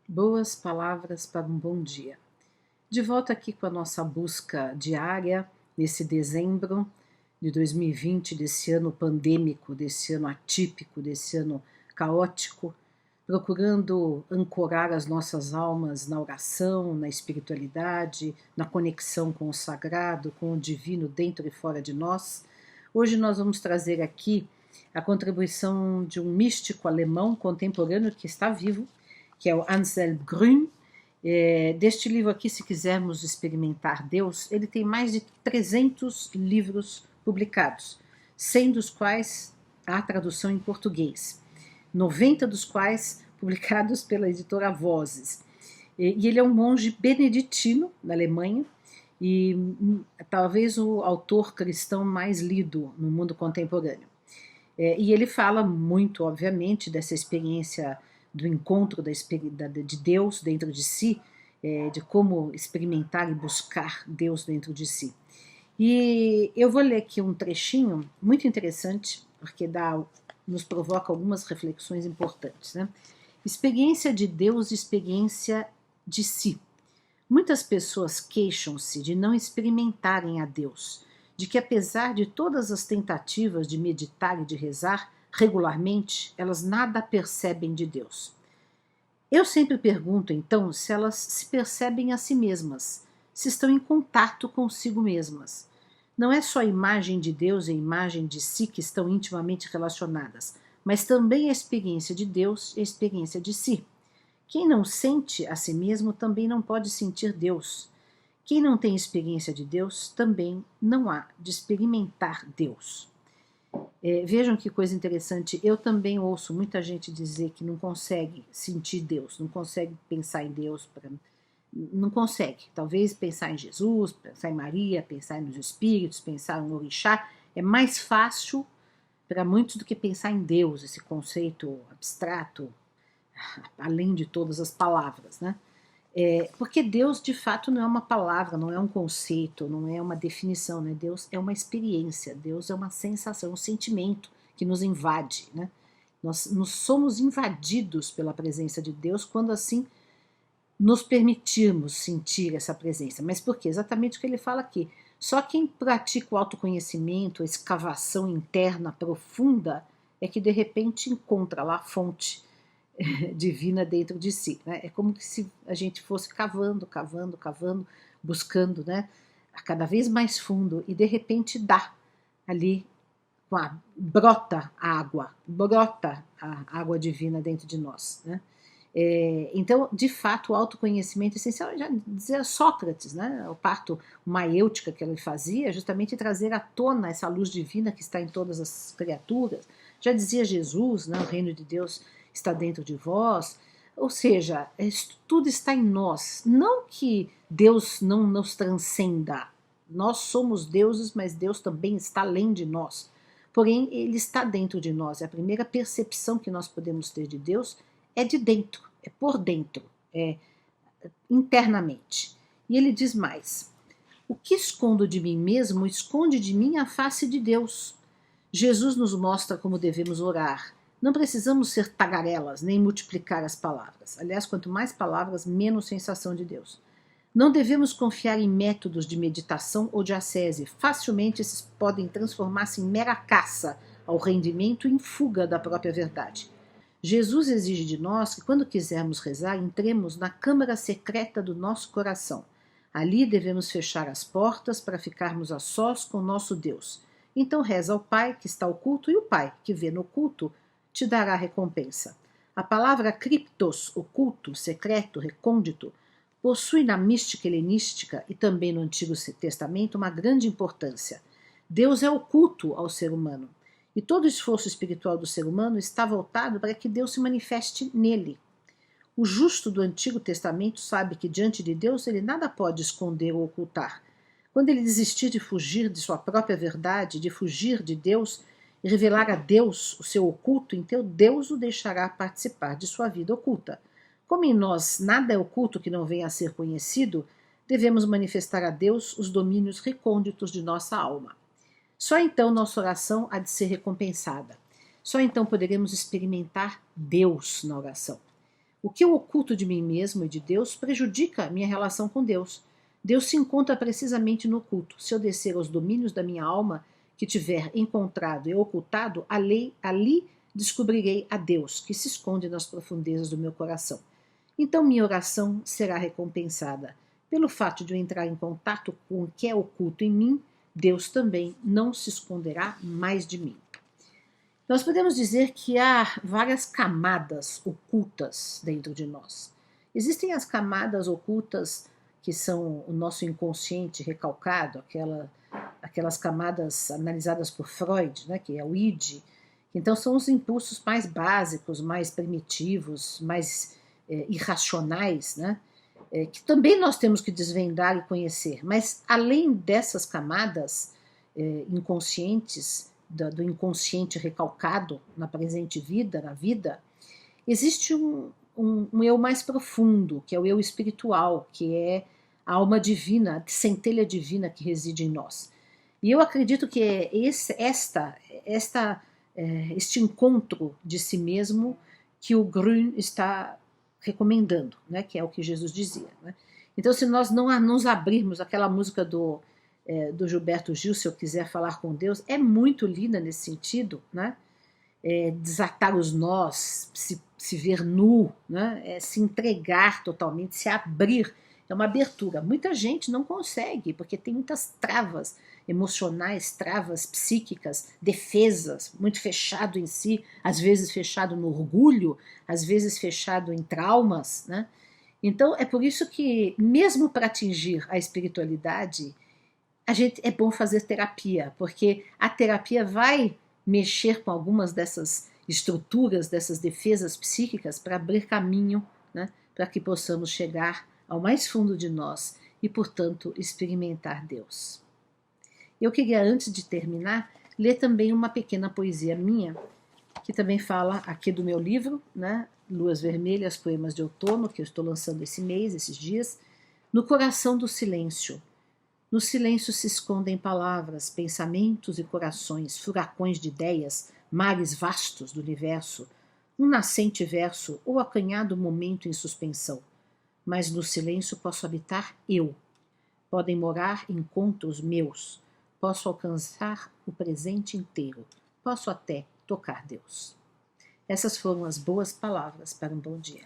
Boas palavras para um bom dia. De volta aqui com a nossa busca diária nesse dezembro de 2020, desse ano pandêmico, desse ano atípico, desse ano caótico, procurando ancorar as nossas almas na oração, na espiritualidade, na conexão com o sagrado, com o divino dentro e fora de nós. Hoje nós vamos trazer aqui a contribuição de um místico alemão contemporâneo que está vivo, que é o Anselm Grün. Deste livro aqui, se quisermos experimentar Deus, ele tem mais de 300 livros publicados, 100 dos quais há tradução em português, 90 dos quais publicados pela editora Vozes. E ele é um monge beneditino na Alemanha e talvez o autor cristão mais lido no mundo contemporâneo. E ele fala muito, obviamente, dessa experiência do encontro de Deus dentro de si, de como experimentar e buscar Deus dentro de si. E eu vou ler aqui um trechinho muito interessante, porque nos provoca algumas reflexões importantes, né? Experiência de Deus, experiência de si. Muitas pessoas queixam-se de não experimentarem a Deus, de que apesar de todas as tentativas de meditar e de rezar regularmente, elas nada percebem de Deus. Eu sempre pergunto, então, se elas se percebem a si mesmas, se estão em contato consigo mesmas. Não é só a imagem de Deus e a imagem de si que estão intimamente relacionadas, mas também a experiência de Deus e a experiência de si. Quem não sente a si mesmo também não pode sentir Deus. Quem não tem experiência de Deus também não há de experimentar Deus. Vejam que coisa interessante, eu também ouço muita gente dizer que não consegue sentir Deus, não consegue pensar em Deus, não consegue. Talvez pensar em Jesus, pensar em Maria, pensar nos Espíritos, pensar no Orixá, é mais fácil para muitos do que pensar em Deus, esse conceito abstrato, além de todas as palavras, né? Porque Deus, de fato, não é uma palavra, não é um conceito, não é uma definição, né? Deus é uma experiência, Deus é uma sensação, um sentimento que nos invade, né? Nós somos invadidos pela presença de Deus quando, assim, nos permitirmos sentir essa presença. Mas por quê? Exatamente o que ele fala aqui. Só quem pratica o autoconhecimento, a escavação interna profunda, é que, de repente, encontra lá a fonte divina dentro de si, né? É como se a gente fosse cavando, buscando, né, cada vez mais fundo, e de repente dá ali, brota a água divina dentro de nós, né? Então, de fato, o autoconhecimento essencial, já dizia Sócrates, né, o parto maiêutica que ele fazia, justamente trazer à tona essa luz divina que está em todas as criaturas. Já dizia Jesus, né, o reino de Deus está dentro de vós, ou seja, tudo está em nós. Não que Deus não nos transcenda, nós somos deuses, mas Deus também está além de nós. Porém, Ele está dentro de nós. A primeira percepção que nós podemos ter de Deus é de dentro, é por dentro, é internamente. E ele diz mais: o que escondo de mim mesmo esconde de mim a face de Deus. Jesus nos mostra como devemos orar. Não precisamos ser tagarelas, nem multiplicar as palavras. Aliás, quanto mais palavras, menos sensação de Deus. Não devemos confiar em métodos de meditação ou de ascese. Facilmente esses podem transformar-se em mera caça ao rendimento e em fuga da própria verdade. Jesus exige de nós que, quando quisermos rezar, entremos na câmara secreta do nosso coração. Ali devemos fechar as portas para ficarmos a sós com nosso Deus. Então reza ao Pai, que está oculto, e o Pai, que vê no oculto, te dará recompensa. A palavra criptos, oculto, secreto, recôndito, possui na mística helenística e também no Antigo Testamento uma grande importância. Deus é oculto ao ser humano, e todo o esforço espiritual do ser humano está voltado para que Deus se manifeste nele. O justo do Antigo Testamento sabe que diante de Deus ele nada pode esconder ou ocultar. Quando ele desistir de fugir de sua própria verdade, de fugir de Deus, e revelar a Deus o seu oculto, então Deus o deixará participar de sua vida oculta. Como em nós nada é oculto que não venha a ser conhecido, devemos manifestar a Deus os domínios recônditos de nossa alma. Só então nossa oração há de ser recompensada. Só então poderemos experimentar Deus na oração. O que eu oculto de mim mesmo e de Deus prejudica a minha relação com Deus. Deus se encontra precisamente no oculto. Se eu descer aos domínios da minha alma, que tiver encontrado e ocultado, ali descobrirei a Deus, que se esconde nas profundezas do meu coração. Então minha oração será recompensada. Pelo fato de eu entrar em contato com o que é oculto em mim, Deus também não se esconderá mais de mim. Nós podemos dizer que há várias camadas ocultas dentro de nós. Existem as camadas ocultas que são o nosso inconsciente recalcado, aquelas camadas analisadas por Freud, né, que é o id. Então são os impulsos mais básicos, mais primitivos, mais irracionais, né, que também nós temos que desvendar e conhecer. Mas além dessas camadas inconscientes, do inconsciente recalcado na presente vida, na vida, existe um eu mais profundo, que é o eu espiritual, que é a alma divina, a centelha divina que reside em nós. E eu acredito que é este encontro de si mesmo que o Grün está recomendando, né, que é o que Jesus dizia. Né? Então, se nós não nos abrirmos, aquela música do Gilberto Gil, Se Eu Quiser Falar com Deus, é muito linda nesse sentido, né? Desatar os nós, se ver nu, né? Se entregar totalmente, se abrir. É uma abertura. Muita gente não consegue, porque tem muitas travas emocionais, travas psíquicas, defesas, muito fechado em si, às vezes fechado no orgulho, às vezes fechado em traumas, né? Então, é por isso que, mesmo para atingir a espiritualidade, é bom fazer terapia, porque a terapia vai mexer com algumas dessas estruturas, dessas defesas psíquicas para abrir caminho, né, para que possamos chegar ao mais fundo de nós e, portanto, experimentar Deus. Eu queria, antes de terminar, ler também uma pequena poesia minha, que também fala aqui do meu livro, né, Luas Vermelhas, Poemas de Outono, que eu estou lançando esse mês, esses dias, no coração do silêncio. No silêncio se escondem palavras, pensamentos e corações, furacões de ideias, mares vastos do universo, um nascente verso ou acanhado momento em suspensão. Mas no silêncio posso habitar eu. Podem morar encontros meus. Posso alcançar o presente inteiro. Posso até tocar Deus. Essas foram as boas palavras para um bom dia.